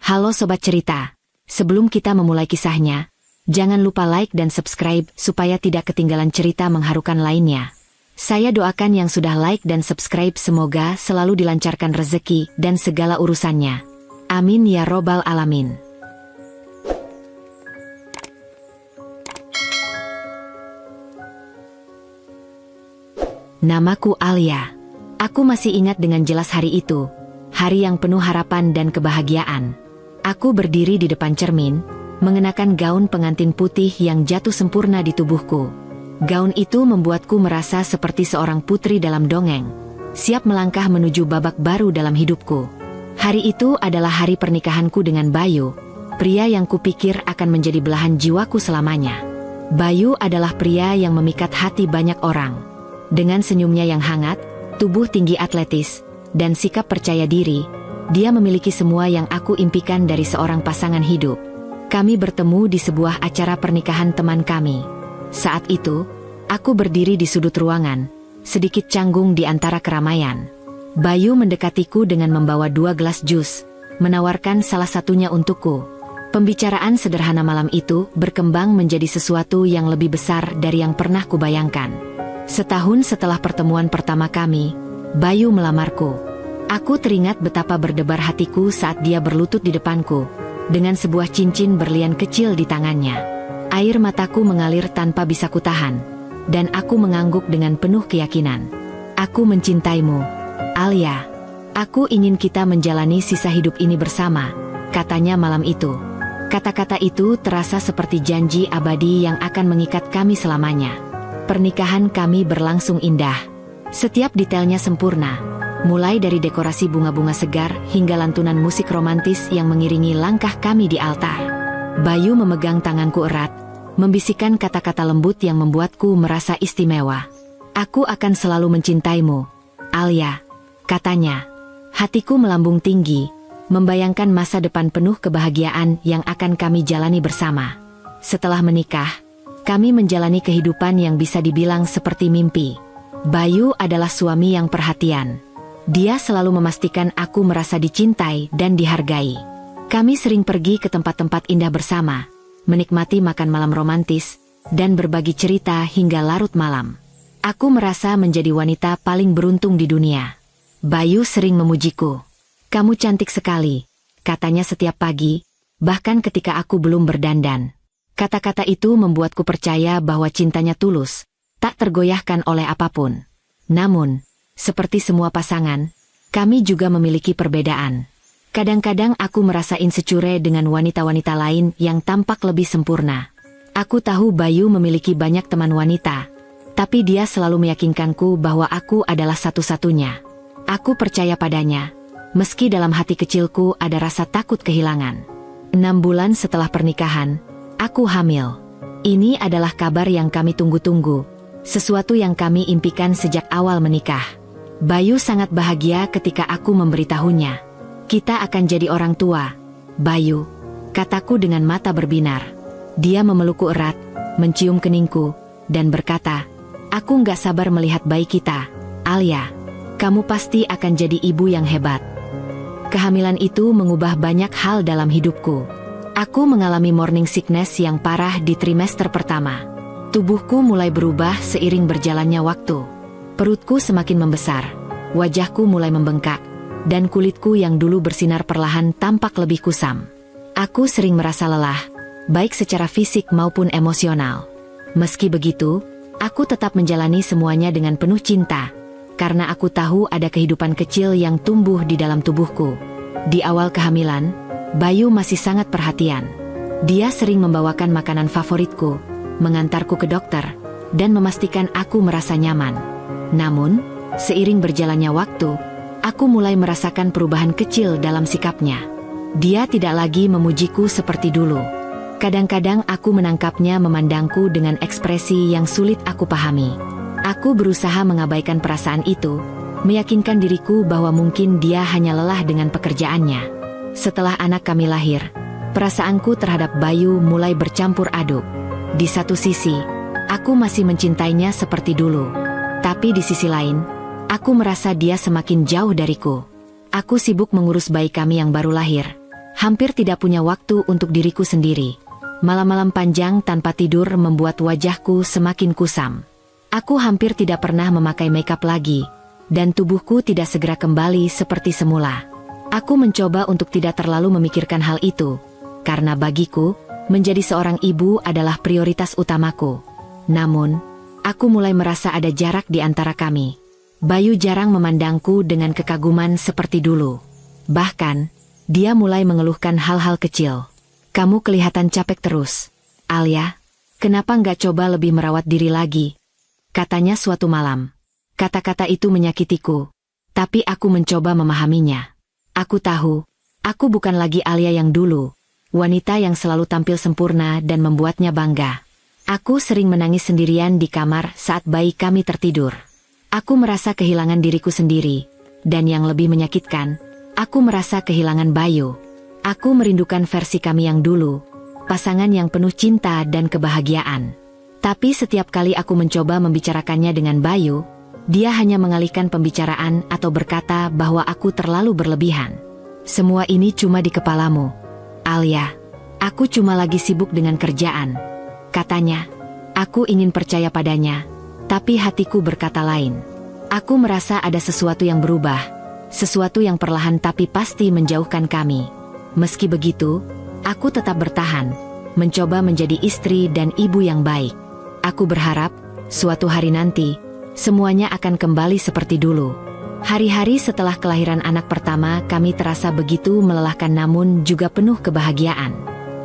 Halo Sobat Cerita, sebelum kita memulai kisahnya, jangan lupa like dan subscribe supaya tidak ketinggalan cerita mengharukan lainnya. Saya doakan yang sudah like dan subscribe semoga selalu dilancarkan rezeki dan segala urusannya. Amin ya robbal alamin. Namaku Alia. Aku masih ingat dengan jelas hari itu, hari yang penuh harapan dan kebahagiaan. Aku berdiri di depan cermin, mengenakan gaun pengantin putih yang jatuh sempurna di tubuhku. Gaun itu membuatku merasa seperti seorang putri dalam dongeng, siap melangkah menuju babak baru dalam hidupku. Hari itu adalah hari pernikahanku dengan Bayu, pria yang kupikir akan menjadi belahan jiwaku selamanya. Bayu adalah pria yang memikat hati banyak orang. Dengan senyumnya yang hangat, tubuh tinggi atletis, dan sikap percaya diri, dia memiliki semua yang aku impikan dari seorang pasangan hidup. Kami bertemu di sebuah acara pernikahan teman kami. Saat itu, aku berdiri di sudut ruangan, sedikit canggung di antara keramaian. Bayu mendekatiku dengan membawa 2 gelas jus, menawarkan salah satunya untukku. Pembicaraan sederhana malam itu berkembang menjadi sesuatu yang lebih besar dari yang pernah kubayangkan. Setahun setelah pertemuan pertama kami, Bayu melamarku. Aku teringat betapa berdebar hatiku saat dia berlutut di depanku, dengan sebuah cincin berlian kecil di tangannya. Air mataku mengalir tanpa bisa kutahan, dan aku mengangguk dengan penuh keyakinan. Aku mencintaimu, Alia. Aku ingin kita menjalani sisa hidup ini bersama, katanya malam itu. Kata-kata itu terasa seperti janji abadi yang akan mengikat kami selamanya. Pernikahan kami berlangsung indah. Setiap detailnya sempurna. Mulai dari dekorasi bunga-bunga segar hingga lantunan musik romantis yang mengiringi langkah kami di altar. Bayu memegang tanganku erat, membisikkan kata-kata lembut yang membuatku merasa istimewa. Aku akan selalu mencintaimu, Alia, katanya. Hatiku melambung tinggi, membayangkan masa depan penuh kebahagiaan yang akan kami jalani bersama. Setelah menikah, kami menjalani kehidupan yang bisa dibilang seperti mimpi. Bayu adalah suami yang perhatian. Dia selalu memastikan aku merasa dicintai dan dihargai. Kami sering pergi ke tempat-tempat indah bersama, menikmati makan malam romantis, dan berbagi cerita hingga larut malam. Aku merasa menjadi wanita paling beruntung di dunia. Bayu sering memujiku. "Kamu cantik sekali," katanya setiap pagi, bahkan ketika aku belum berdandan. Kata-kata itu membuatku percaya bahwa cintanya tulus, tak tergoyahkan oleh apapun. Namun, seperti semua pasangan, kami juga memiliki perbedaan. Kadang-kadang aku merasa insecure dengan wanita-wanita lain yang tampak lebih sempurna. Aku tahu Bayu memiliki banyak teman wanita, tapi dia selalu meyakinkanku bahwa aku adalah satu-satunya. Aku percaya padanya, meski dalam hati kecilku ada rasa takut kehilangan. 6 bulan setelah pernikahan, aku hamil. Ini adalah kabar yang kami tunggu-tunggu, sesuatu yang kami impikan sejak awal menikah. Bayu sangat bahagia ketika aku memberitahunya. "Kita akan jadi orang tua, Bayu," kataku dengan mata berbinar. Dia memelukku erat, mencium keningku, dan berkata, "Aku nggak sabar melihat bayi kita, Alia. Kamu pasti akan jadi ibu yang hebat." Kehamilan itu mengubah banyak hal dalam hidupku. Aku mengalami morning sickness yang parah di trimester pertama. Tubuhku mulai berubah seiring berjalannya waktu. Perutku semakin membesar, wajahku mulai membengkak, dan kulitku yang dulu bersinar perlahan tampak lebih kusam. Aku sering merasa lelah, baik secara fisik maupun emosional. Meski begitu, aku tetap menjalani semuanya dengan penuh cinta, karena aku tahu ada kehidupan kecil yang tumbuh di dalam tubuhku. Di awal kehamilan, Bayu masih sangat perhatian. Dia sering membawakan makanan favoritku, mengantarku ke dokter, dan memastikan aku merasa nyaman. Namun, seiring berjalannya waktu, aku mulai merasakan perubahan kecil dalam sikapnya. Dia tidak lagi memujiku seperti dulu. Kadang-kadang aku menangkapnya memandangku dengan ekspresi yang sulit aku pahami. Aku berusaha mengabaikan perasaan itu, meyakinkan diriku bahwa mungkin dia hanya lelah dengan pekerjaannya. Setelah anak kami lahir, perasaanku terhadap Bayu mulai bercampur aduk. Di satu sisi, aku masih mencintainya seperti dulu. Tapi di sisi lain, aku merasa dia semakin jauh dariku. Aku sibuk mengurus bayi kami yang baru lahir, Hampir tidak punya waktu untuk diriku sendiri. Malam-malam panjang tanpa tidur membuat wajahku semakin kusam. Aku hampir tidak pernah memakai makeup lagi, dan tubuhku tidak segera kembali seperti semula. Aku mencoba untuk tidak terlalu memikirkan hal itu, karena bagiku, menjadi seorang ibu adalah prioritas utamaku. Namun, aku mulai merasa ada jarak di antara kami. Bayu jarang memandangku dengan kekaguman seperti dulu. Bahkan, dia mulai mengeluhkan hal-hal kecil. Kamu kelihatan capek terus. Alia, kenapa nggak coba lebih merawat diri lagi? Katanya suatu malam. Kata-kata itu menyakitiku. Tapi aku mencoba memahaminya. Aku tahu, aku bukan lagi Alia yang dulu. Wanita yang selalu tampil sempurna dan membuatnya bangga. Aku sering menangis sendirian di kamar saat bayi kami tertidur. Aku merasa kehilangan diriku sendiri. Dan yang lebih menyakitkan, aku merasa kehilangan Bayu. Aku merindukan versi kami yang dulu, pasangan yang penuh cinta dan kebahagiaan. Tapi setiap kali aku mencoba membicarakannya dengan Bayu, dia hanya mengalihkan pembicaraan atau berkata bahwa aku terlalu berlebihan. Semua ini cuma di kepalamu, Alia. Aku cuma lagi sibuk dengan kerjaan. Katanya, aku ingin percaya padanya, tapi hatiku berkata lain. Aku merasa ada sesuatu yang berubah, sesuatu yang perlahan tapi pasti menjauhkan kami. Meski begitu, aku tetap bertahan, mencoba menjadi istri dan ibu yang baik. Aku berharap, suatu hari nanti, semuanya akan kembali seperti dulu. Hari-hari setelah kelahiran anak pertama kami terasa begitu melelahkan namun juga penuh kebahagiaan.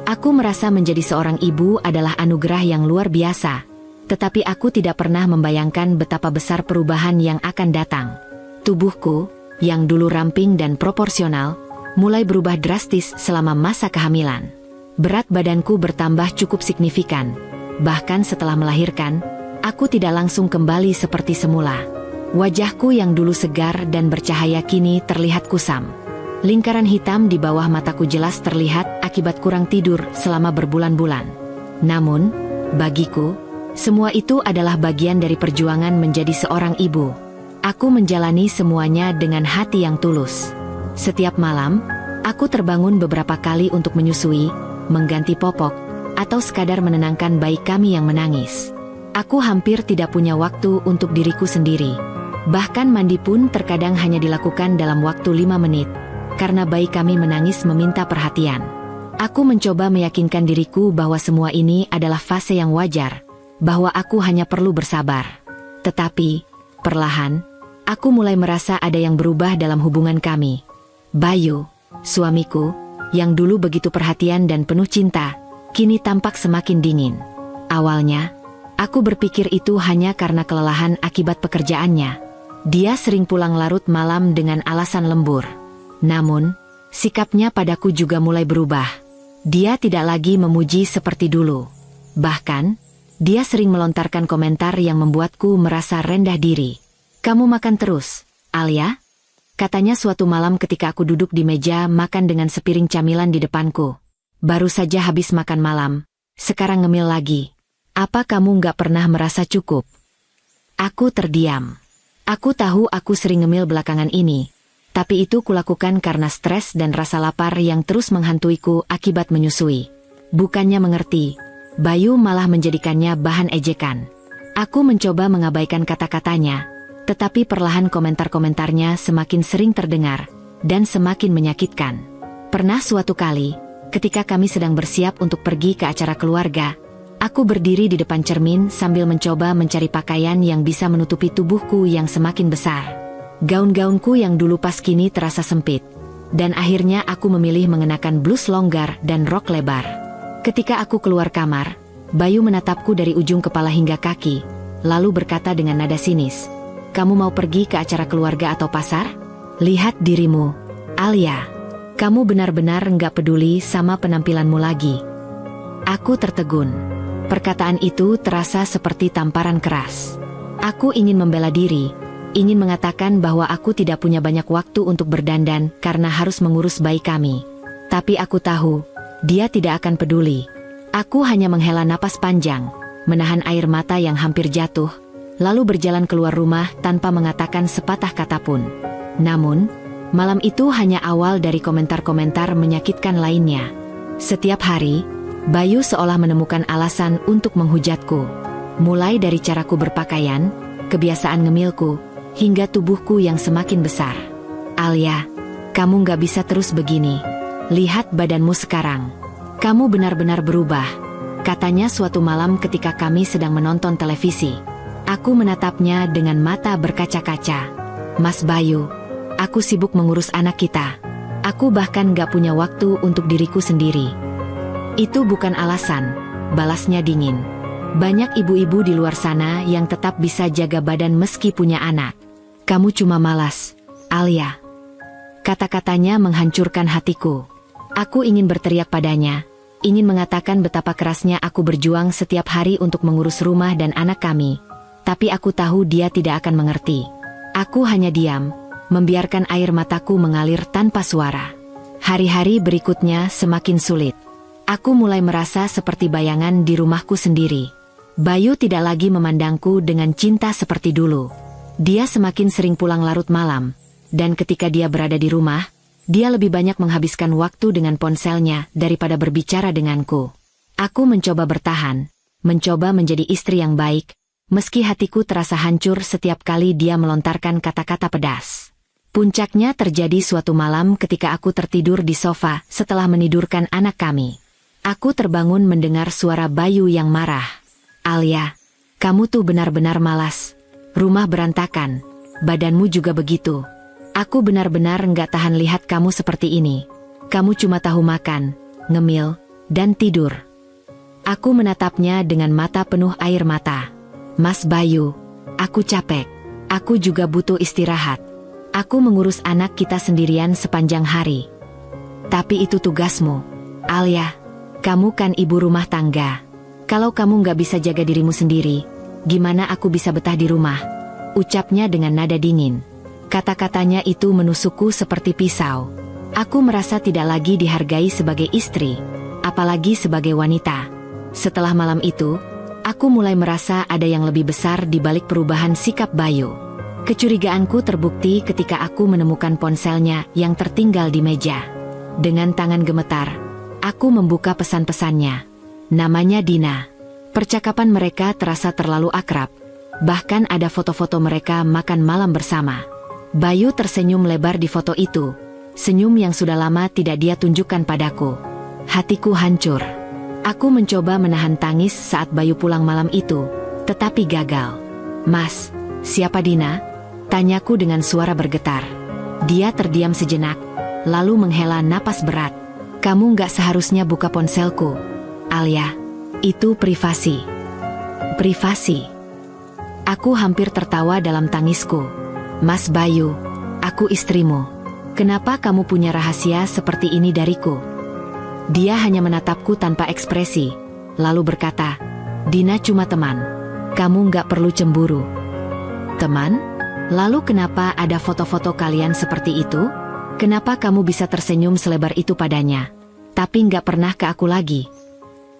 Aku merasa menjadi seorang ibu adalah anugerah yang luar biasa. Tetapi aku tidak pernah membayangkan betapa besar perubahan yang akan datang. Tubuhku, yang dulu ramping dan proporsional, mulai berubah drastis selama masa kehamilan. Berat badanku bertambah cukup signifikan. Bahkan setelah melahirkan, aku tidak langsung kembali seperti semula. Wajahku yang dulu segar dan bercahaya kini terlihat kusam. Lingkaran hitam di bawah mataku jelas terlihat akibat kurang tidur selama berbulan-bulan. Namun, bagiku, semua itu adalah bagian dari perjuangan menjadi seorang ibu. Aku menjalani semuanya dengan hati yang tulus. Setiap malam, aku terbangun beberapa kali untuk menyusui, mengganti popok, atau sekadar menenangkan bayi kami yang menangis. Aku hampir tidak punya waktu untuk diriku sendiri. Bahkan mandi pun terkadang hanya dilakukan dalam waktu 5 menit, karena bayi kami menangis meminta perhatian. Aku mencoba meyakinkan diriku bahwa semua ini adalah fase yang wajar, bahwa aku hanya perlu bersabar. Tetapi, perlahan, aku mulai merasa ada yang berubah dalam hubungan kami. Bayu, suamiku, yang dulu begitu perhatian dan penuh cinta, kini tampak semakin dingin. Awalnya, aku berpikir itu hanya karena kelelahan akibat pekerjaannya. Dia sering pulang larut malam dengan alasan lembur. Namun, sikapnya padaku juga mulai berubah. Dia tidak lagi memuji seperti dulu. Bahkan, dia sering melontarkan komentar yang membuatku merasa rendah diri. "Kamu makan terus, Alia?" Katanya suatu malam ketika aku duduk di meja makan dengan sepiring camilan di depanku. "Baru saja habis makan malam, sekarang ngemil lagi. Apa kamu nggak pernah merasa cukup?" Aku terdiam. Aku tahu aku sering ngemil belakangan ini, tapi itu kulakukan karena stres dan rasa lapar yang terus menghantuiku akibat menyusui. Bukannya mengerti, Bayu malah menjadikannya bahan ejekan. Aku mencoba mengabaikan kata-katanya, tetapi perlahan komentar-komentarnya semakin sering terdengar, dan semakin menyakitkan. Pernah suatu kali, ketika kami sedang bersiap untuk pergi ke acara keluarga, aku berdiri di depan cermin sambil mencoba mencari pakaian yang bisa menutupi tubuhku yang semakin besar. Gaun-gaunku yang dulu pas kini terasa sempit, dan akhirnya aku memilih mengenakan blus longgar dan rok lebar. Ketika aku keluar kamar, Bayu menatapku dari ujung kepala hingga kaki, lalu berkata dengan nada sinis, "Kamu mau pergi ke acara keluarga atau pasar? Lihat dirimu, Alia. Kamu benar-benar nggak peduli sama penampilanmu lagi." Aku tertegun. Perkataan itu terasa seperti tamparan keras. Aku ingin membela diri, ingin mengatakan bahwa aku tidak punya banyak waktu untuk berdandan karena harus mengurus bayi kami. Tapi aku tahu, dia tidak akan peduli. Aku hanya menghela napas panjang, menahan air mata yang hampir jatuh, lalu berjalan keluar rumah tanpa mengatakan sepatah kata pun. Namun, Malam itu hanya awal dari komentar-komentar menyakitkan lainnya. Setiap hari, Bayu seolah menemukan alasan untuk menghujatku. Mulai dari caraku berpakaian, kebiasaan ngemilku, hingga tubuhku yang semakin besar. "Alia, kamu gak bisa terus begini. Lihat badanmu sekarang. Kamu benar-benar berubah," katanya suatu malam ketika kami sedang menonton televisi. Aku menatapnya dengan mata berkaca-kaca. "Mas Bayu, aku sibuk mengurus anak kita. Aku bahkan gak punya waktu untuk diriku sendiri." "Itu bukan alasan," balasnya dingin. "Banyak ibu-ibu di luar sana yang tetap bisa jaga badan meski punya anak. Kamu cuma malas, Alia." Kata-katanya menghancurkan hatiku. Aku ingin berteriak padanya, ingin mengatakan betapa kerasnya aku berjuang setiap hari untuk mengurus rumah dan anak kami. Tapi aku tahu dia tidak akan mengerti. Aku hanya diam, membiarkan air mataku mengalir tanpa suara. Hari-hari berikutnya semakin sulit. Aku mulai merasa seperti bayangan di rumahku sendiri. Bayu tidak lagi memandangku dengan cinta seperti dulu. Dia semakin sering pulang larut malam, dan ketika dia berada di rumah, dia lebih banyak menghabiskan waktu dengan ponselnya daripada berbicara denganku. Aku mencoba bertahan, mencoba menjadi istri yang baik, meski hatiku terasa hancur setiap kali dia melontarkan kata-kata pedas. Puncaknya terjadi suatu malam ketika aku tertidur di sofa setelah menidurkan anak kami. Aku terbangun mendengar suara Bayu yang marah. "Alia, kamu tuh benar-benar malas. Rumah berantakan, badanmu juga begitu. Aku benar-benar nggak tahan lihat kamu seperti ini. Kamu cuma tahu makan, ngemil, dan tidur." Aku menatapnya dengan mata penuh air mata. "Mas Bayu, aku capek. Aku juga butuh istirahat. Aku mengurus anak kita sendirian sepanjang hari." "Tapi itu tugasmu, Alia. Kamu kan ibu rumah tangga. Kalau kamu nggak bisa jaga dirimu sendiri, gimana aku bisa betah di rumah?" ucapnya dengan nada dingin. Kata-katanya itu menusukku seperti pisau. Aku merasa tidak lagi dihargai sebagai istri, apalagi sebagai wanita. Setelah malam itu, aku mulai merasa ada yang lebih besar di balik perubahan sikap Bayu. Kecurigaanku terbukti ketika aku menemukan ponselnya yang tertinggal di meja. Dengan tangan gemetar, aku membuka pesan-pesannya. Namanya Dina. Percakapan mereka terasa terlalu akrab. Bahkan ada foto-foto mereka makan malam bersama. Bayu tersenyum lebar di foto itu. Senyum yang sudah lama tidak dia tunjukkan padaku. Hatiku hancur. Aku mencoba menahan tangis saat Bayu pulang malam itu, tetapi gagal. "Mas, siapa Dina?" tanyaku dengan suara bergetar. Dia terdiam sejenak, lalu menghela napas berat. "Kamu nggak seharusnya buka ponselku, Alia. Itu privasi." "Privasi?" Aku hampir tertawa dalam tangisku. "Mas Bayu, aku istrimu. Kenapa kamu punya rahasia seperti ini dariku?" Dia hanya menatapku tanpa ekspresi, lalu berkata, "Dina cuma teman. Kamu nggak perlu cemburu." "Teman? Lalu kenapa ada foto-foto kalian seperti itu? Kenapa kamu bisa tersenyum selebar itu padanya, tapi nggak pernah ke aku lagi?"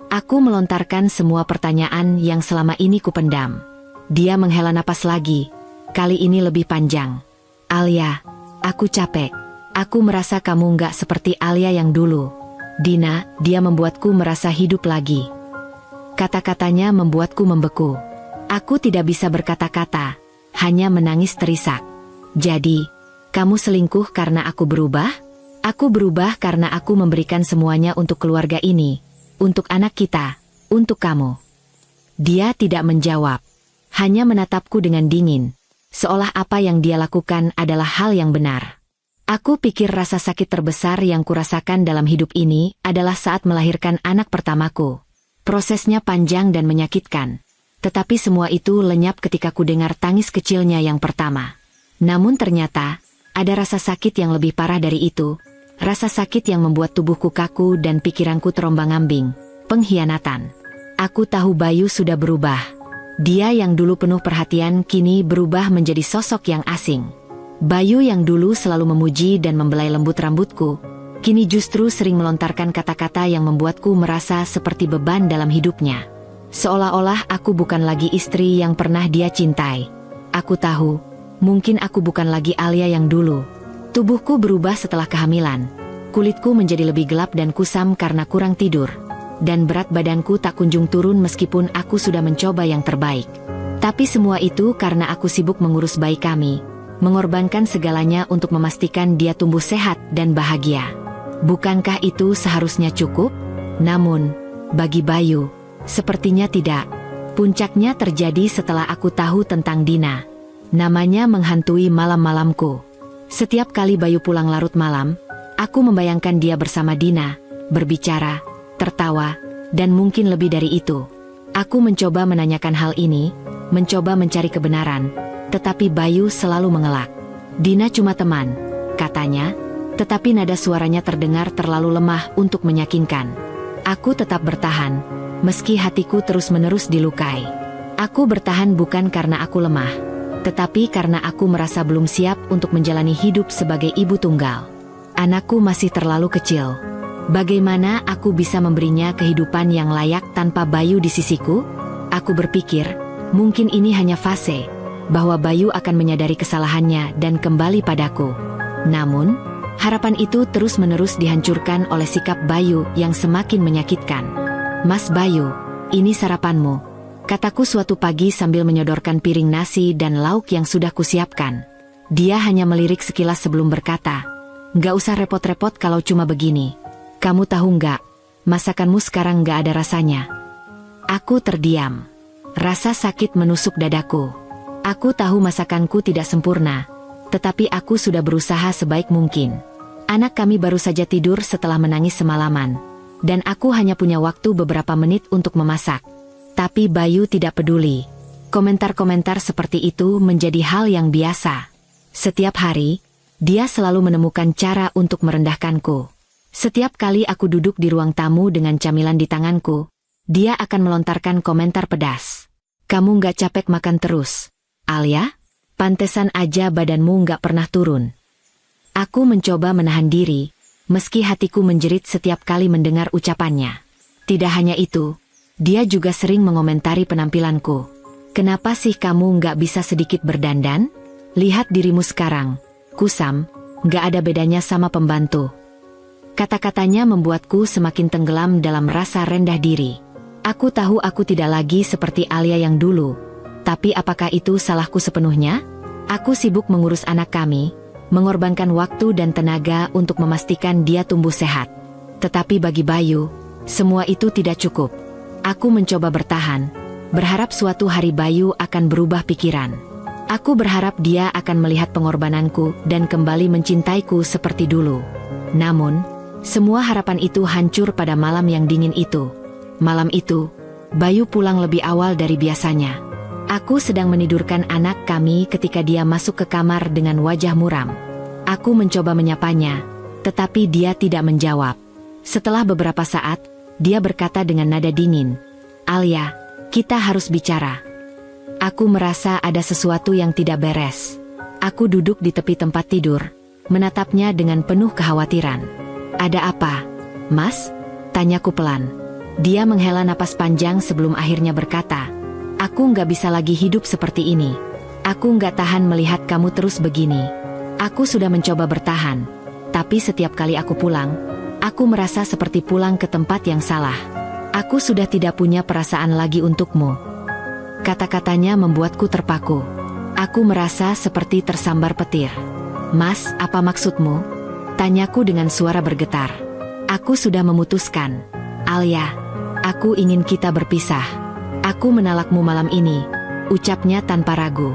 Aku melontarkan semua pertanyaan yang selama ini kupendam. Dia menghela napas lagi, kali ini lebih panjang. "Alia, aku capek. Aku merasa kamu nggak seperti Alia yang dulu. Dina." Dia membuatku merasa hidup lagi. Kata-katanya membuatku membeku. Aku tidak bisa berkata-kata, hanya menangis terisak. "Jadi, kamu selingkuh karena aku berubah?" "Aku berubah karena aku memberikan semuanya untuk keluarga ini. Untuk anak kita, untuk kamu." Dia tidak menjawab, hanya menatapku dengan dingin, seolah apa yang dia lakukan adalah hal yang benar. Aku pikir rasa sakit terbesar yang kurasakan dalam hidup ini adalah saat melahirkan anak pertamaku. Prosesnya panjang dan menyakitkan, tetapi semua itu lenyap ketika ku dengar tangis kecilnya yang pertama. Namun ternyata, ada rasa sakit yang lebih parah dari itu. Rasa sakit yang membuat tubuhku kaku dan pikiranku terombang-ambing. Pengkhianatan. Aku tahu Bayu sudah berubah. Dia yang dulu penuh perhatian kini berubah menjadi sosok yang asing. Bayu yang dulu selalu memuji dan membelai lembut rambutku, kini justru sering melontarkan kata-kata yang membuatku merasa seperti beban dalam hidupnya. Seolah-olah aku bukan lagi istri yang pernah dia cintai. Aku tahu, mungkin aku bukan lagi Alia yang dulu. Tubuhku berubah setelah kehamilan. Kulitku menjadi lebih gelap dan kusam karena kurang tidur. Dan berat badanku tak kunjung turun meskipun aku sudah mencoba yang terbaik. Tapi semua itu karena aku sibuk mengurus bayi kami, mengorbankan segalanya untuk memastikan dia tumbuh sehat dan bahagia. Bukankah itu seharusnya cukup? Namun, bagi Bayu, sepertinya tidak. Puncaknya terjadi setelah aku tahu tentang Dina. Namanya menghantui malam-malamku. Setiap kali Bayu pulang larut malam, aku membayangkan dia bersama Dina, berbicara, tertawa, dan mungkin lebih dari itu. Aku mencoba menanyakan hal ini, mencoba mencari kebenaran, tetapi Bayu selalu mengelak. Dina cuma teman, katanya, tetapi nada suaranya terdengar terlalu lemah untuk meyakinkan. Aku tetap bertahan, meski hatiku terus-menerus dilukai. Aku bertahan bukan karena aku lemah, tetapi karena aku merasa belum siap untuk menjalani hidup sebagai ibu tunggal. Anakku masih terlalu kecil. Bagaimana aku bisa memberinya kehidupan yang layak tanpa Bayu di sisiku? Aku berpikir, mungkin ini hanya fase, bahwa Bayu akan menyadari kesalahannya dan kembali padaku. Namun, harapan itu terus-menerus dihancurkan oleh sikap Bayu yang semakin menyakitkan. "Mas Bayu, ini sarapanmu," kataku suatu pagi sambil menyodorkan piring nasi dan lauk yang sudah kusiapkan. Dia hanya melirik sekilas sebelum berkata, "Nggak usah repot-repot kalau cuma begini. Kamu tahu nggak, masakanmu sekarang nggak ada rasanya." Aku terdiam. Rasa sakit menusuk dadaku. Aku tahu masakanku tidak sempurna, tetapi aku sudah berusaha sebaik mungkin. Anak kami baru saja tidur setelah menangis semalaman, dan aku hanya punya waktu beberapa menit untuk memasak. Tapi Bayu tidak peduli. Komentar-komentar seperti itu menjadi hal yang biasa. Setiap hari, dia selalu menemukan cara untuk merendahkanku. Setiap kali aku duduk di ruang tamu dengan camilan di tanganku, dia akan melontarkan komentar pedas. "Kamu nggak capek makan terus, Alia? Pantesan aja badanmu nggak pernah turun." Aku mencoba menahan diri, meski hatiku menjerit setiap kali mendengar ucapannya. Tidak hanya itu, dia juga sering mengomentari penampilanku. "Kenapa sih kamu nggak bisa sedikit berdandan? Lihat dirimu sekarang, kusam, nggak ada bedanya sama pembantu." Kata-katanya membuatku semakin tenggelam dalam rasa rendah diri. Aku tahu aku tidak lagi seperti Alia yang dulu, tapi apakah itu salahku sepenuhnya? Aku sibuk mengurus anak kami, mengorbankan waktu dan tenaga untuk memastikan dia tumbuh sehat. Tetapi bagi Bayu, semua itu tidak cukup. Aku mencoba bertahan, berharap suatu hari Bayu akan berubah pikiran. Aku berharap dia akan melihat pengorbananku dan kembali mencintaiku seperti dulu. Namun, semua harapan itu hancur pada malam yang dingin itu. Malam itu, Bayu pulang lebih awal dari biasanya. Aku sedang menidurkan anak kami ketika dia masuk ke kamar dengan wajah muram. Aku mencoba menyapanya, tetapi dia tidak menjawab. Setelah beberapa saat, dia berkata dengan nada dingin, "Alia, kita harus bicara." Aku merasa ada sesuatu yang tidak beres. Aku duduk di tepi tempat tidur, menatapnya dengan penuh kekhawatiran. "Ada apa, Mas?" tanyaku pelan. Dia menghela napas panjang sebelum akhirnya berkata, "Aku nggak bisa lagi hidup seperti ini. Aku nggak tahan melihat kamu terus begini. Aku sudah mencoba bertahan, tapi setiap kali aku pulang, aku merasa seperti pulang ke tempat yang salah. Aku sudah tidak punya perasaan lagi untukmu." Kata-katanya membuatku terpaku. Aku merasa seperti tersambar petir. "Mas, apa maksudmu?" tanyaku dengan suara bergetar. "Aku sudah memutuskan, Alia. Aku ingin kita berpisah. Aku menolakmu malam ini," ucapnya tanpa ragu.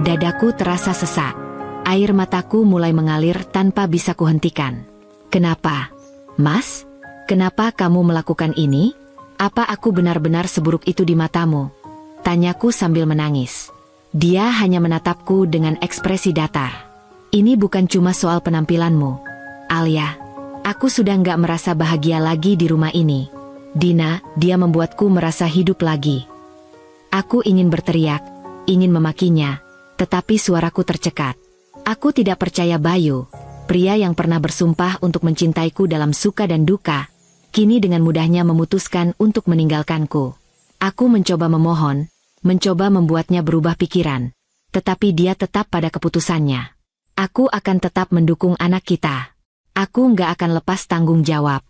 Dadaku terasa sesak. Air mataku mulai mengalir tanpa bisa kuhentikan. "Kenapa, Mas? Kenapa kamu melakukan ini? Apa aku benar-benar seburuk itu di matamu?" tanyaku sambil menangis. Dia hanya menatapku dengan ekspresi datar. "Ini bukan cuma soal penampilanmu, Alia. Aku sudah nggak merasa bahagia lagi di rumah ini. Dina, dia membuatku merasa hidup lagi." Aku ingin berteriak, ingin memakinya, tetapi suaraku tercekat. Aku tidak percaya Bayu, pria yang pernah bersumpah untuk mencintaiku dalam suka dan duka, kini dengan mudahnya memutuskan untuk meninggalkanku. Aku mencoba memohon, mencoba membuatnya berubah pikiran, tetapi dia tetap pada keputusannya. Aku akan tetap mendukung anak kita. Aku nggak akan lepas tanggung jawab.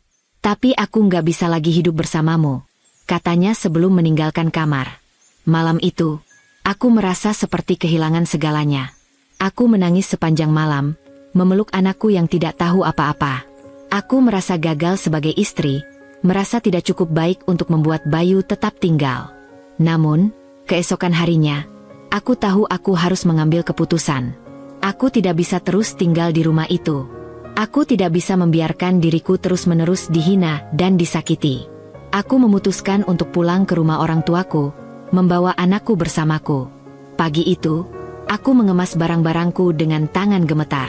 Tapi aku nggak bisa lagi hidup bersamamu, katanya sebelum meninggalkan kamar. Malam itu, aku merasa seperti kehilangan segalanya. Aku menangis sepanjang malam, memeluk anakku yang tidak tahu apa-apa. Aku merasa gagal sebagai istri, merasa tidak cukup baik untuk membuat Bayu tetap tinggal. Namun, keesokan harinya, aku tahu aku harus mengambil keputusan. Aku tidak bisa terus tinggal di rumah itu. Aku tidak bisa membiarkan diriku terus-menerus dihina dan disakiti. Aku memutuskan untuk pulang ke rumah orang tuaku, membawa anakku bersamaku. Pagi itu, aku mengemas barang-barangku dengan tangan gemetar.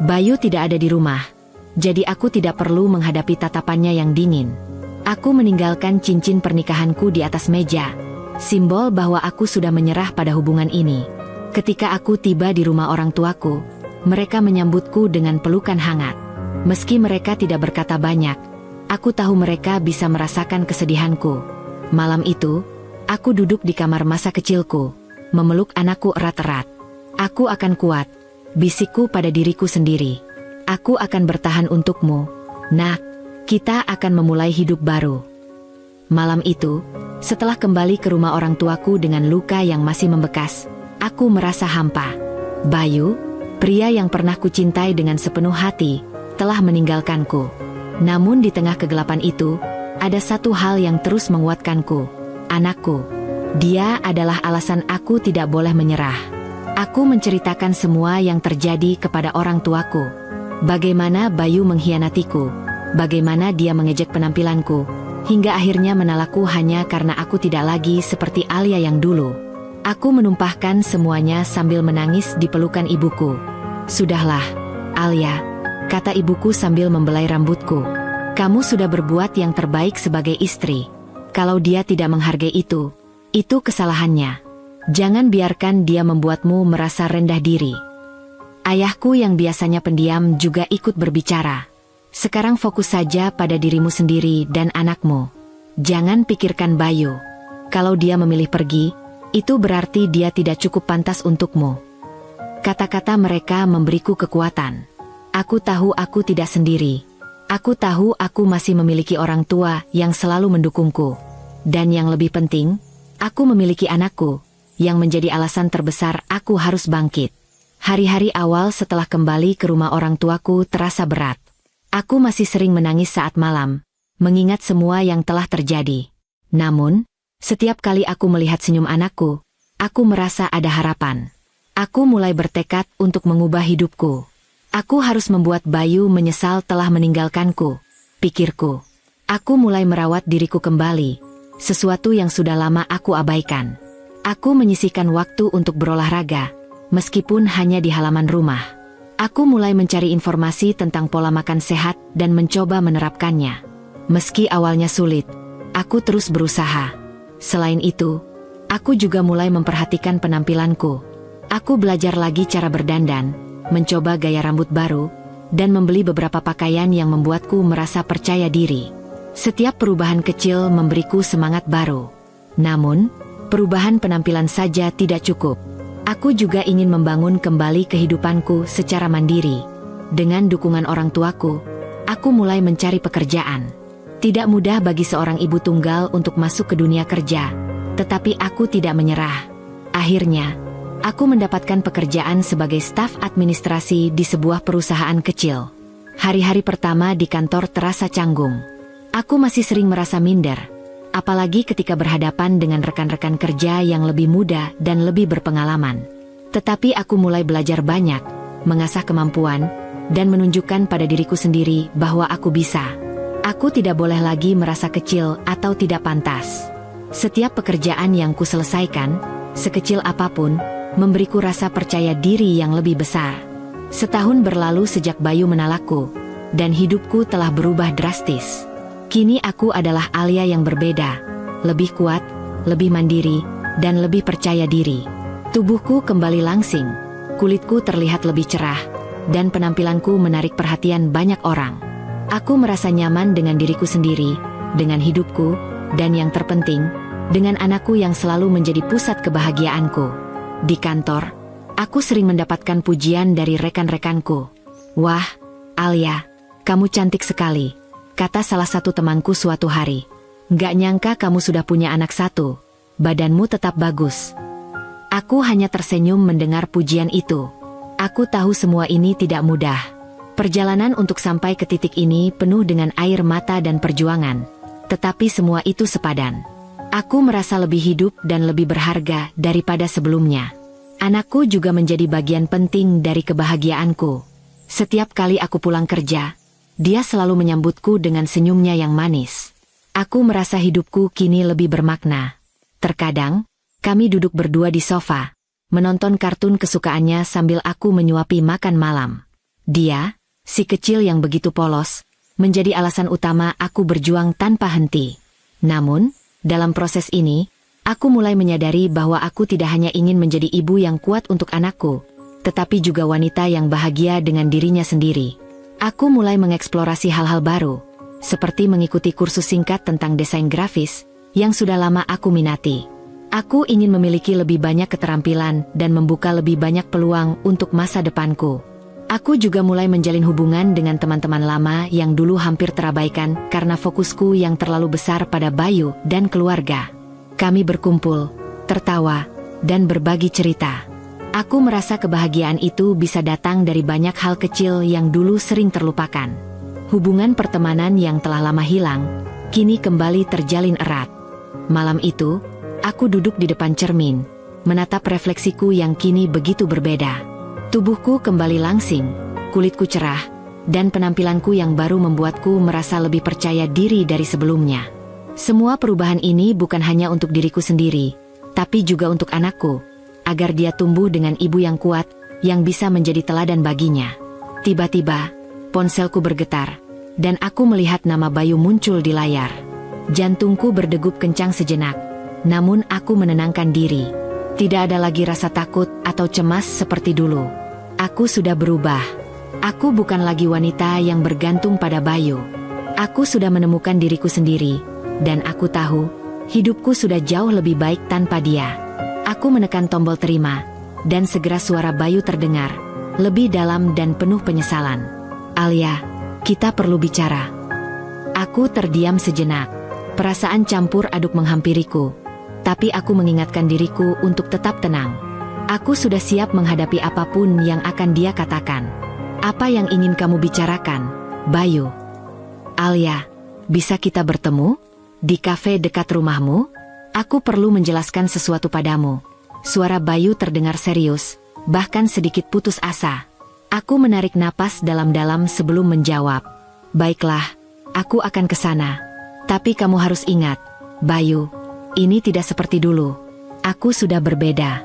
Bayu tidak ada di rumah, jadi aku tidak perlu menghadapi tatapannya yang dingin. Aku meninggalkan cincin pernikahanku di atas meja, simbol bahwa aku sudah menyerah pada hubungan ini. Ketika aku tiba di rumah orang tuaku, mereka menyambutku dengan pelukan hangat. Meski mereka tidak berkata banyak, aku tahu mereka bisa merasakan kesedihanku. Malam itu, aku duduk di kamar masa kecilku, memeluk anakku erat-erat. Aku akan kuat, bisikku pada diriku sendiri. Aku akan bertahan untukmu, nak. Kita akan memulai hidup baru. Malam itu, setelah kembali ke rumah orang tuaku dengan luka yang masih membekas, aku merasa hampa. Bayu, pria yang pernah kucintai dengan sepenuh hati, telah meninggalkanku. Namun di tengah kegelapan itu, ada satu hal yang terus menguatkanku. Anakku. Dia adalah alasan aku tidak boleh menyerah. Aku menceritakan semua yang terjadi kepada orang tuaku. Bagaimana Bayu mengkhianatiku, bagaimana dia mengejek penampilanku, hingga akhirnya menalakku hanya karena aku tidak lagi seperti Alia yang dulu. Aku menumpahkan semuanya sambil menangis di pelukan ibuku. Sudahlah, Alia, kata ibuku sambil membelai rambutku. Kamu sudah berbuat yang terbaik sebagai istri. Kalau dia tidak menghargai itu kesalahannya. Jangan biarkan dia membuatmu merasa rendah diri. Ayahku yang biasanya pendiam juga ikut berbicara. Sekarang fokus saja pada dirimu sendiri dan anakmu. Jangan pikirkan Bayu. Kalau dia memilih pergi, itu berarti dia tidak cukup pantas untukmu. Kata-kata mereka memberiku kekuatan. Aku tahu aku tidak sendiri. Aku tahu aku masih memiliki orang tua yang selalu mendukungku. Dan yang lebih penting, aku memiliki anakku, yang menjadi alasan terbesar aku harus bangkit. Hari-hari awal setelah kembali ke rumah orang tuaku terasa berat. Aku masih sering menangis saat malam, mengingat semua yang telah terjadi. Namun, setiap kali aku melihat senyum anakku, aku merasa ada harapan. Aku mulai bertekad untuk mengubah hidupku. Aku harus membuat Bayu menyesal telah meninggalkanku, pikirku. Aku mulai merawat diriku kembali, sesuatu yang sudah lama aku abaikan. Aku menyisihkan waktu untuk berolahraga, meskipun hanya di halaman rumah. Aku mulai mencari informasi tentang pola makan sehat dan mencoba menerapkannya. Meski awalnya sulit, aku terus berusaha. Selain itu, aku juga mulai memperhatikan penampilanku. Aku belajar lagi cara berdandan, mencoba gaya rambut baru, dan membeli beberapa pakaian yang membuatku merasa percaya diri. Setiap perubahan kecil memberiku semangat baru. Namun, perubahan penampilan saja tidak cukup. Aku juga ingin membangun kembali kehidupanku secara mandiri. Dengan dukungan orang tuaku, aku mulai mencari pekerjaan. Tidak mudah bagi seorang ibu tunggal untuk masuk ke dunia kerja, tetapi aku tidak menyerah. Akhirnya, aku mendapatkan pekerjaan sebagai staf administrasi di sebuah perusahaan kecil. Hari-hari pertama di kantor terasa canggung. Aku masih sering merasa minder, apalagi ketika berhadapan dengan rekan-rekan kerja yang lebih muda dan lebih berpengalaman. Tetapi aku mulai belajar banyak, mengasah kemampuan, dan menunjukkan pada diriku sendiri bahwa aku bisa. Aku tidak boleh lagi merasa kecil atau tidak pantas. Setiap pekerjaan yang kuselesaikan, sekecil apapun, memberiku rasa percaya diri yang lebih besar. Setahun berlalu sejak Bayu menalakku, dan hidupku telah berubah drastis. Kini aku adalah Alia yang berbeda, lebih kuat, lebih mandiri, dan lebih percaya diri. Tubuhku kembali langsing, kulitku terlihat lebih cerah, dan penampilanku menarik perhatian banyak orang. Aku merasa nyaman dengan diriku sendiri, dengan hidupku, dan yang terpenting, dengan anakku yang selalu menjadi pusat kebahagiaanku. Di kantor, Aku sering mendapatkan pujian dari rekan-rekanku. "Wah, Alia, kamu cantik sekali," kata salah satu temanku suatu hari. "Nggak nyangka kamu sudah punya anak satu. Badanmu tetap bagus." Aku hanya tersenyum mendengar pujian itu. Aku tahu semua ini tidak mudah. Perjalanan untuk sampai ke titik ini penuh dengan air mata dan perjuangan. Tetapi semua itu sepadan. Aku merasa lebih hidup dan lebih berharga daripada sebelumnya. Anakku juga menjadi bagian penting dari kebahagiaanku. Setiap kali aku pulang kerja, dia selalu menyambutku dengan senyumnya yang manis. Aku merasa hidupku kini lebih bermakna. Terkadang, kami duduk berdua di sofa, menonton kartun kesukaannya sambil aku menyuapi makan malam. Dia, si kecil yang begitu polos, menjadi alasan utama aku berjuang tanpa henti. Namun, dalam proses ini, aku mulai menyadari bahwa aku tidak hanya ingin menjadi ibu yang kuat untuk anakku, tetapi juga wanita yang bahagia dengan dirinya sendiri. Aku mulai mengeksplorasi hal-hal baru, seperti mengikuti kursus singkat tentang desain grafis, yang sudah lama aku minati. Aku ingin memiliki lebih banyak keterampilan dan membuka lebih banyak peluang untuk masa depanku. Aku juga mulai menjalin hubungan dengan teman-teman lama yang dulu hampir terabaikan karena fokusku yang terlalu besar pada Bayu dan keluarga. Kami berkumpul, tertawa, dan berbagi cerita. Aku merasa kebahagiaan itu bisa datang dari banyak hal kecil yang dulu sering terlupakan. Hubungan pertemanan yang telah lama hilang, kini kembali terjalin erat. Malam itu, aku duduk di depan cermin, menatap refleksiku yang kini begitu berbeda. Tubuhku kembali langsing, kulitku cerah, dan penampilanku yang baru membuatku merasa lebih percaya diri dari sebelumnya. Semua perubahan ini bukan hanya untuk diriku sendiri, tapi juga untuk anakku, agar dia tumbuh dengan ibu yang kuat, yang bisa menjadi teladan baginya. Tiba-tiba, ponselku bergetar, dan aku melihat nama Bayu muncul di layar. Jantungku berdegup kencang sejenak, namun aku menenangkan diri. Tidak ada lagi rasa takut atau cemas seperti dulu. Aku sudah berubah. Aku bukan lagi wanita yang bergantung pada Bayu. Aku sudah menemukan diriku sendiri, dan aku tahu, hidupku sudah jauh lebih baik tanpa dia. Aku menekan tombol terima, dan segera suara Bayu terdengar, lebih dalam dan penuh penyesalan. "Alia, kita perlu bicara." Aku terdiam sejenak. Perasaan campur aduk menghampiriku, tapi aku mengingatkan diriku untuk tetap tenang. Aku sudah siap menghadapi apapun yang akan dia katakan. "Apa yang ingin kamu bicarakan, Bayu?" "Alia, bisa kita bertemu? Di kafe dekat rumahmu? Aku perlu menjelaskan sesuatu padamu." Suara Bayu terdengar serius, bahkan sedikit putus asa. Aku menarik napas dalam-dalam sebelum menjawab. "Baiklah, aku akan ke sana. Tapi kamu harus ingat, Bayu, ini tidak seperti dulu. Aku sudah berbeda."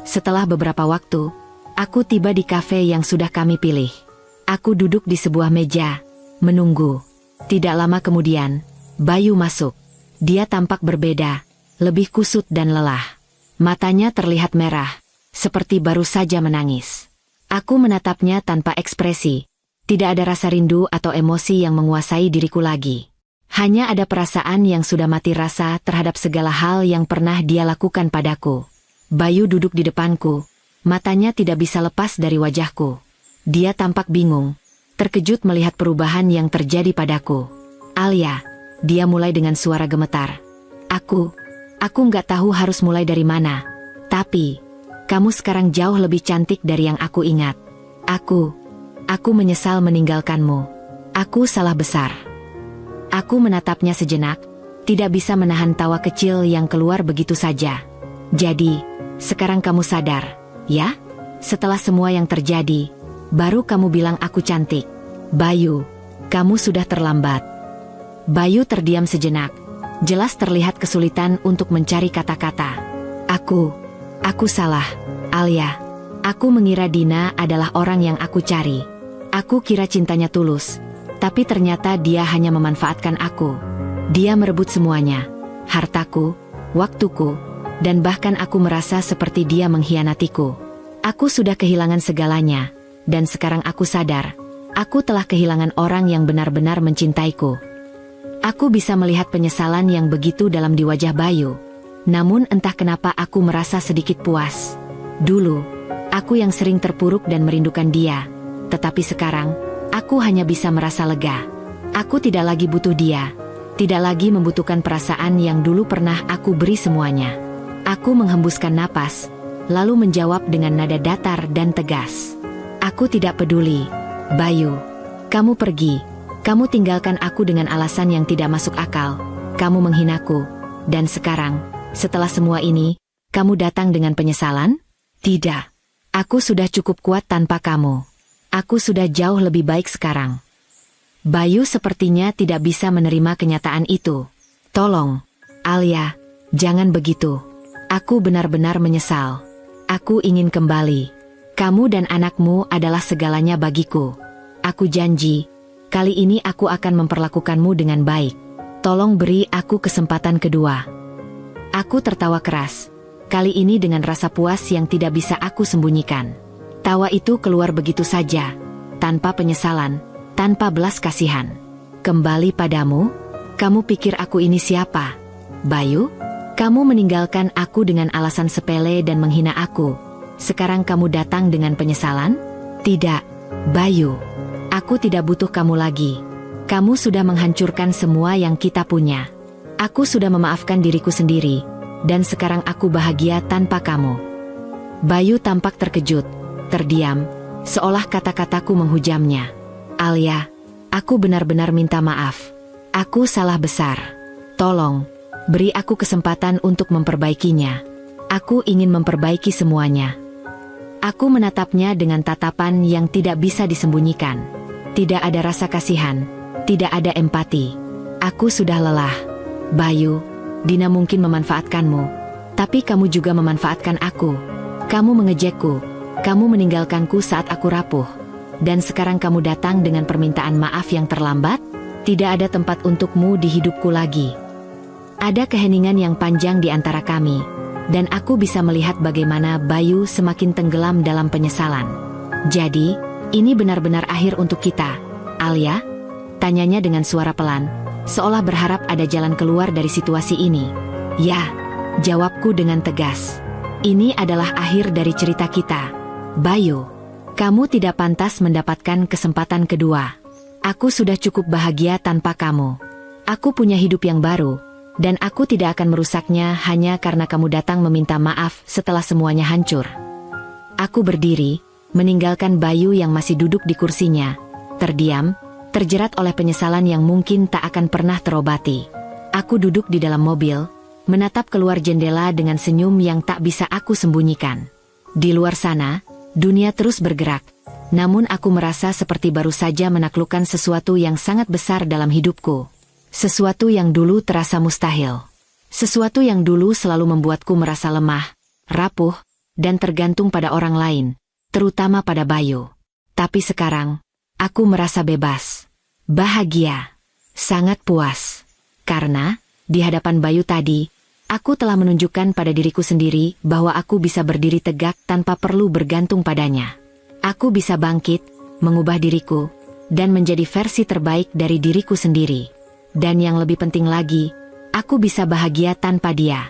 Setelah beberapa waktu, aku tiba di kafe yang sudah kami pilih. Aku duduk di sebuah meja, menunggu. Tidak lama kemudian, Bayu masuk. Dia tampak berbeda, lebih kusut dan lelah. Matanya terlihat merah, seperti baru saja menangis. Aku menatapnya tanpa ekspresi. Tidak ada rasa rindu atau emosi yang menguasai diriku lagi. Hanya ada perasaan yang sudah mati rasa terhadap segala hal yang pernah dia lakukan padaku. Bayu duduk di depanku, matanya tidak bisa lepas dari wajahku. Dia tampak bingung, terkejut melihat perubahan yang terjadi padaku. "Alia," dia mulai dengan suara gemetar. Aku nggak tahu harus mulai dari mana. Tapi, kamu sekarang jauh lebih cantik dari yang aku ingat. Aku menyesal meninggalkanmu. Aku salah besar." Aku menatapnya sejenak, tidak bisa menahan tawa kecil yang keluar begitu saja. "Jadi, sekarang kamu sadar, ya? Setelah semua yang terjadi, baru kamu bilang aku cantik. Bayu, kamu sudah terlambat." Bayu terdiam sejenak, jelas terlihat kesulitan untuk mencari kata-kata. Aku salah, Alia. Aku mengira Dina adalah orang yang aku cari. Aku kira cintanya tulus, tapi ternyata dia hanya memanfaatkan aku. Dia merebut semuanya, hartaku, waktuku, dan bahkan aku merasa seperti dia mengkhianatiku. Aku sudah kehilangan segalanya, dan sekarang aku sadar, aku telah kehilangan orang yang benar-benar mencintaiku. Aku bisa melihat penyesalan yang begitu dalam di wajah Bayu. Namun entah kenapa aku merasa sedikit puas. Dulu, Aku yang sering terpuruk dan merindukan dia. Tetapi sekarang, aku hanya bisa merasa lega. Aku tidak lagi butuh dia. Tidak lagi membutuhkan perasaan yang dulu pernah aku beri semuanya. Aku menghembuskan napas, lalu menjawab dengan nada datar dan tegas. Aku tidak peduli, Bayu. Kamu pergi. Kamu tinggalkan aku dengan alasan yang tidak masuk akal. Kamu menghinaku. Dan sekarang, setelah semua ini, kamu datang dengan penyesalan? Tidak. Aku sudah cukup kuat tanpa kamu. Aku sudah jauh lebih baik sekarang. Bayu sepertinya tidak bisa menerima kenyataan itu. Tolong, Alia, jangan begitu. Aku benar-benar menyesal. Aku ingin kembali. Kamu dan anakmu adalah segalanya bagiku. Aku janji, kali ini aku akan memperlakukanmu dengan baik. Tolong beri aku kesempatan kedua. Aku tertawa keras. Kali ini dengan rasa puas yang tidak bisa aku sembunyikan. Tawa itu keluar begitu saja, tanpa penyesalan, tanpa belas kasihan. Kembali padamu? Kamu pikir aku ini siapa? Bayu? Kamu meninggalkan aku dengan alasan sepele dan menghina aku. Sekarang kamu datang dengan penyesalan? Tidak, Bayu. Aku tidak butuh kamu lagi. Kamu sudah menghancurkan semua yang kita punya. Aku sudah memaafkan diriku sendiri, dan sekarang aku bahagia tanpa kamu. Bayu tampak terkejut. Terdiam, seolah kata-kataku menghujamnya. Alia, aku benar-benar minta maaf. Aku salah besar. Tolong, beri aku kesempatan untuk memperbaikinya. Aku ingin memperbaiki semuanya. Aku menatapnya dengan tatapan yang tidak bisa disembunyikan. Tidak ada rasa kasihan, tidak ada empati. Aku sudah lelah. Bayu, Dina mungkin memanfaatkanmu, tapi kamu juga memanfaatkan aku. Kamu mengejekku. Kamu meninggalkanku saat aku rapuh. Dan sekarang kamu datang dengan permintaan maaf yang terlambat? Tidak ada tempat untukmu di hidupku lagi. Ada keheningan yang panjang di antara kami. Dan aku bisa melihat bagaimana Bayu semakin tenggelam dalam penyesalan. Jadi, ini benar-benar akhir untuk kita, Alia? Tanyanya dengan suara pelan, seolah berharap ada jalan keluar dari situasi ini. Ya, jawabku dengan tegas. Ini adalah akhir dari cerita kita. Bayu, kamu tidak pantas mendapatkan kesempatan kedua. Aku sudah cukup bahagia tanpa kamu. Aku punya hidup yang baru, dan aku tidak akan merusaknya hanya karena kamu datang meminta maaf setelah semuanya hancur. Aku berdiri, meninggalkan Bayu yang masih duduk di kursinya, terdiam, terjerat oleh penyesalan yang mungkin tak akan pernah terobati. Aku duduk di dalam mobil, menatap keluar jendela dengan senyum yang tak bisa aku sembunyikan. Di luar sana, dunia terus bergerak, namun aku merasa seperti baru saja menaklukkan sesuatu yang sangat besar dalam hidupku. Sesuatu yang dulu terasa mustahil. Sesuatu yang dulu selalu membuatku merasa lemah, rapuh, dan tergantung pada orang lain, terutama pada Bayu. Tapi sekarang, aku merasa bebas, bahagia, sangat puas. Karena, di hadapan Bayu tadi, aku telah menunjukkan pada diriku sendiri bahwa aku bisa berdiri tegak tanpa perlu bergantung padanya. Aku bisa bangkit, mengubah diriku, dan menjadi versi terbaik dari diriku sendiri. Dan yang lebih penting lagi, aku bisa bahagia tanpa dia.